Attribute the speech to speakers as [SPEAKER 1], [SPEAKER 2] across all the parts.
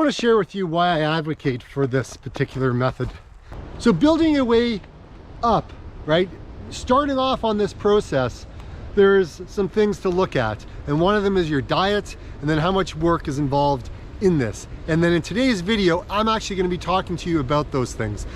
[SPEAKER 1] want to share with you why I advocate for this particular method. So building your way up, right? Starting off on this process, there's some things to look at. And one of them is your diet, and then how much work is involved in this. And then in today's video, I'm actually going to be talking to you about those things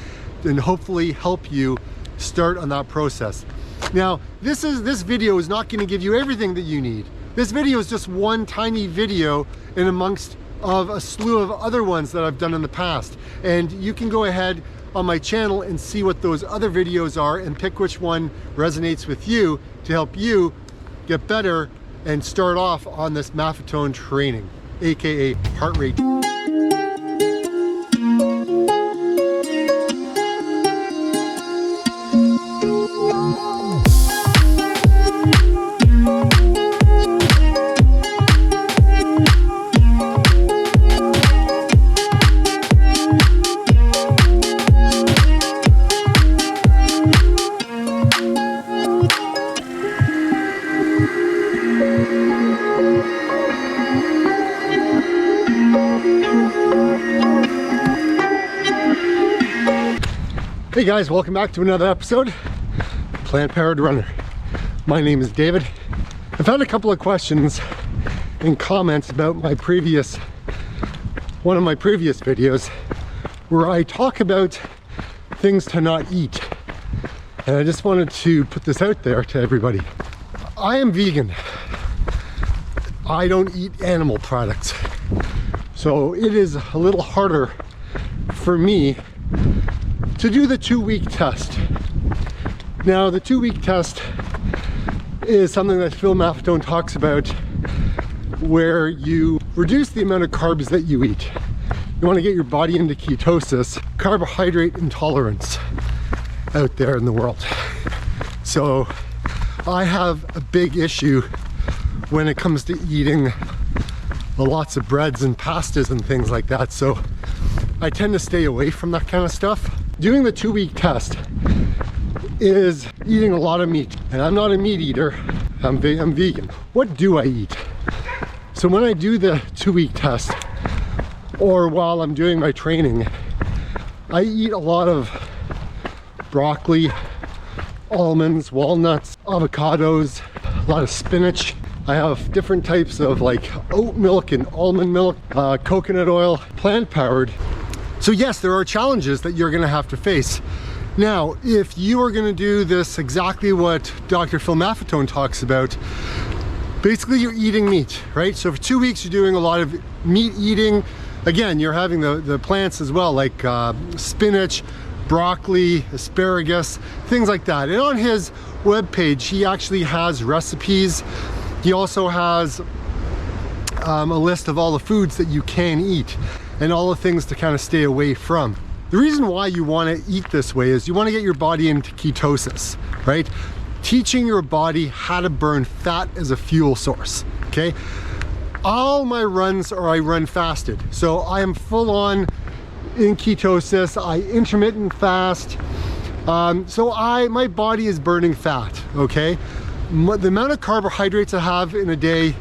[SPEAKER 1] and hopefully help you start on that process. Now, this video is not going to give you everything that you need. This video is just one tiny video in amongst of a slew of other ones that I've done in the past. And you can go ahead on my channel and see what those other videos are and pick which one resonates with you to help you get better and start off on this Maffetone training, aka heart rate. Hey guys, welcome back to another episode of Plant Powered Runner. My name is David. I've had a couple of questions and comments about one of my previous videos where I talk about things to not eat. And I just wanted to put this out there to everybody. I am vegan. I don't eat animal products. So it is a little harder for me to do the 2-week test. Now, the 2-week test is something that Phil Maffetone talks about, where you reduce the amount of carbs that you eat. You want to get your body into ketosis, carbohydrate intolerance out there in the world. So I have a big issue when it comes to eating lots of breads and pastas and things like that. So I tend to stay away from that kind of stuff. Doing the 2-week test is eating a lot of meat, and I'm not a meat eater. I'm vegan. What do I eat? So when I do the 2-week test, or while I'm doing my training, I eat a lot of broccoli, almonds, walnuts, avocados, a lot of spinach. I have different types of like oat milk and almond milk, coconut oil, plant powered. So yes, there are challenges that you're gonna have to face. Now, if you are gonna do this exactly what Dr. Phil Maffetone talks about, basically you're eating meat, right? So for 2 weeks, you're doing a lot of meat eating. Again, you're having the plants as well, like spinach, broccoli, asparagus, things like that. And on his webpage, he actually has recipes. He also has a list of all the foods that you can eat and all the things to kind of stay away from. The reason why you want to eat this way is you want to get your body into ketosis, right? Teaching your body how to burn fat as a fuel source, okay? All my runs are I run fasted. So I am full on in ketosis, I intermittent fast. So my body is burning fat, okay? The amount of carbohydrates I have in a day,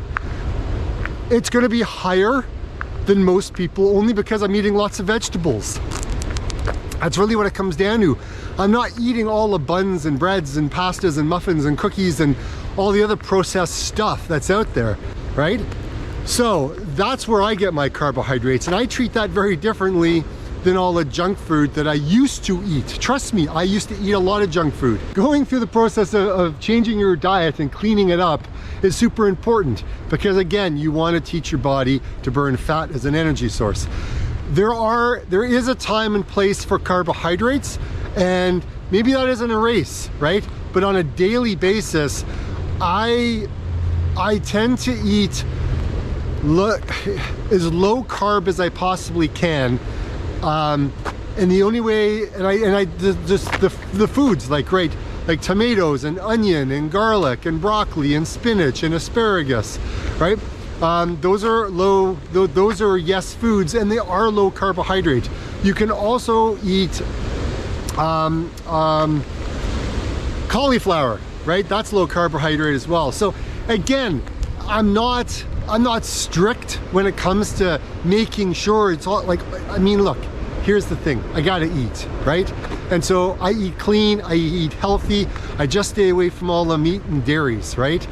[SPEAKER 1] it's gonna be higher than most people, only because I'm eating lots of vegetables. That's really what it comes down to. I'm not eating all the buns and breads and pastas and muffins and cookies and all the other processed stuff that's out there, right? So that's where I get my carbohydrates, and I treat that very differently than all the junk food that I used to eat. Trust me, I used to eat a lot of junk food. Going through the process of changing your diet and cleaning it up is super important, because again, you want to teach your body to burn fat as an energy source. There is a time and place for carbohydrates, and maybe that isn't a race, right? But on a daily basis, I tend to eat as low carb as I possibly can. And the only way, just the foods like tomatoes and onion and garlic and broccoli and spinach and asparagus, right? Those are yes foods, and they are low carbohydrate. You can also eat cauliflower, right? That's low carbohydrate as well. So again, I'm not I'm not strict when it comes to making sure it's all like, I mean, look, here's the thing, I gotta eat, right? And so I eat clean, I eat healthy, I just stay away from all the meat and dairies, right?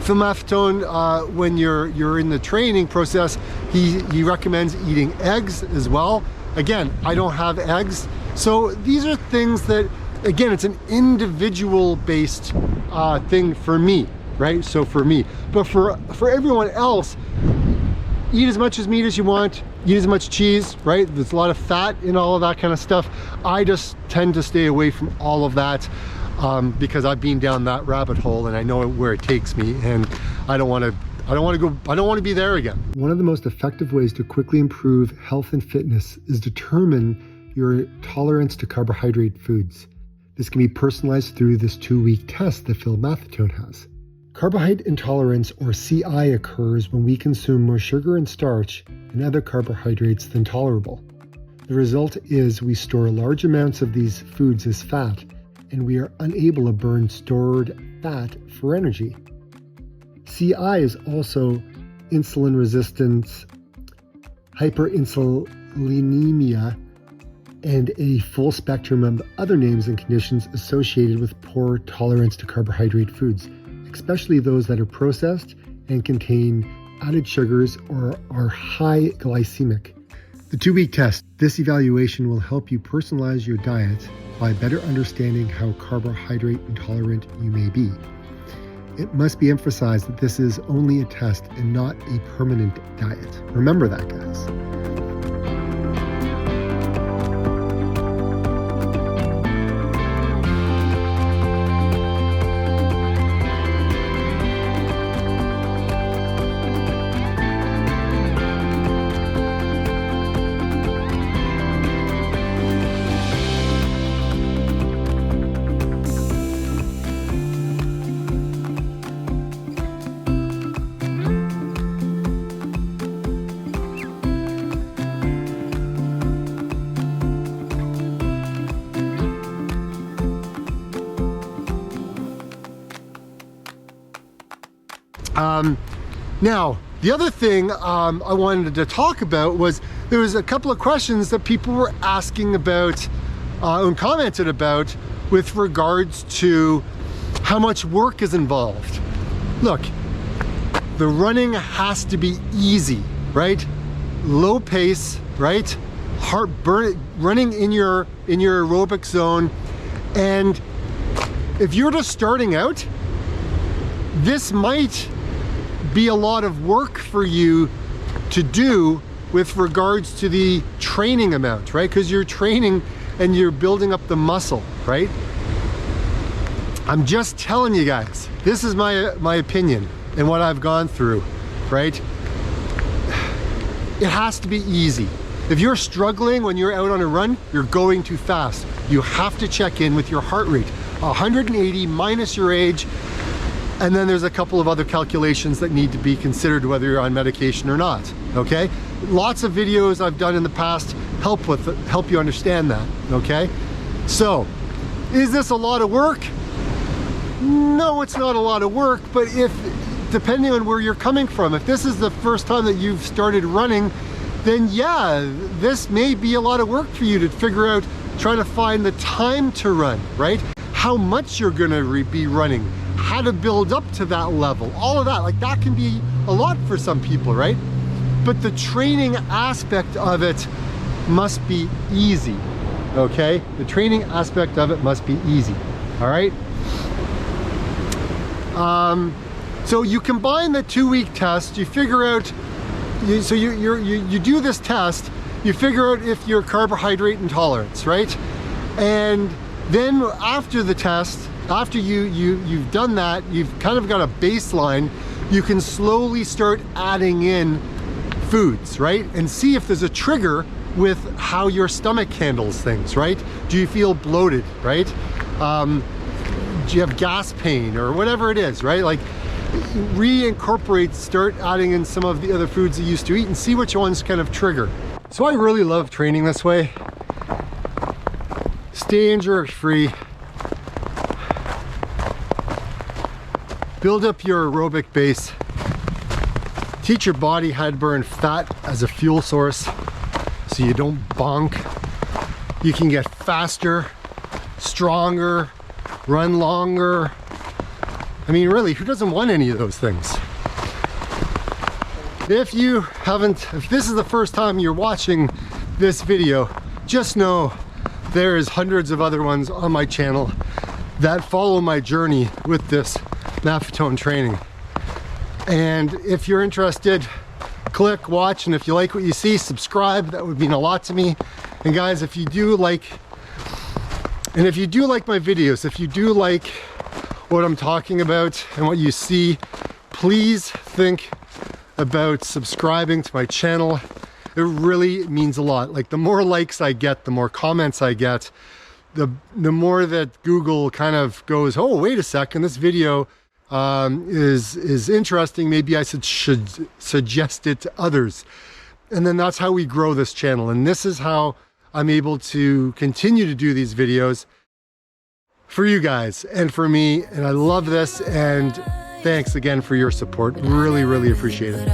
[SPEAKER 1] For Maffetone, when you're in the training process, he recommends eating eggs as well. Again, I don't have eggs. So these are things that, again, it's an individual based thing for me, right? So for me, but for everyone else, eat as much as meat as you want, eat as much cheese, right? There's a lot of fat in all of that kind of stuff. I just tend to stay away from all of that because I've been down that rabbit hole and I know where it takes me, and I don't want to be there again. One of the most effective ways to quickly improve health and fitness is determine your tolerance to carbohydrate foods. This can be personalized through this 2-week test that Phil Maffetone has. Carbohydrate intolerance, or CI, occurs when we consume more sugar and starch and other carbohydrates than tolerable. The result is we store large amounts of these foods as fat, and we are unable to burn stored fat for energy. CI is also insulin resistance, hyperinsulinemia, and a full spectrum of other names and conditions associated with poor tolerance to carbohydrate foods, especially those that are processed and contain added sugars or are high glycemic. The 2-week test. This evaluation will help you personalize your diet by better understanding how carbohydrate intolerant you may be. It must be emphasized that this is only a test and not a permanent diet. Remember that, guys. Now, the other thing I wanted to talk about was there was a couple of questions that people were asking about and commented about with regards to how much work is involved. Look, the running has to be easy, right? Low pace, right? Running in your aerobic zone. And if you're just starting out, this might be a lot of work for you to do with regards to the training amount, right? Because you're training and you're building up the muscle, right? I'm just telling you guys, this is my opinion and what I've gone through, right? It has to be easy. If you're struggling when you're out on a run, you're going too fast. You have to check in with your heart rate. 180 minus your age, and then there's a couple of other calculations that need to be considered whether you're on medication or not, okay? Lots of videos I've done in the past help you understand that, okay? So, is this a lot of work? No, it's not a lot of work, but depending on where you're coming from, if this is the first time that you've started running, then yeah, this may be a lot of work for you to figure out, trying to find the time to run, right? How much you're gonna be running, how to build up to that level, all of that, like that can be a lot for some people, right? But the training aspect of it must be easy, okay? The training aspect of it must be easy, all right? So you combine the 2-week test, you figure out, you do this test, you figure out if you're carbohydrate intolerance, right? And then after the test, after you've done that, you've kind of got a baseline, you can slowly start adding in foods, right? And see if there's a trigger with how your stomach handles things, right? Do you feel bloated, right? Do you have gas pain or whatever it is, right? Like reincorporate, start adding in some of the other foods you used to eat and see which ones kind of trigger. So I really love training this way. Stay injury free. Build up your aerobic base. teach your body how to burn fat as a fuel source so you don't bonk. You can get faster, stronger, run longer. I mean, really, who doesn't want any of those things? If this is the first time you're watching this video, just know there is hundreds of other ones on my channel that follow my journey with this Maffetone training. And if you're interested, click, watch, and if you like what you see, subscribe. That would mean a lot to me. And guys, if you do like my videos, if you do like what I'm talking about and what you see, please think about subscribing to my channel. It really means a lot. Like, the more likes I get, the more comments I get, the more that Google kind of goes, oh, wait a second, this video is interesting. Maybe I should suggest it to others. And then that's how we grow this channel. And this is how I'm able to continue to do these videos for you guys and for me. And I love this. And thanks again for your support. Really, really appreciate it.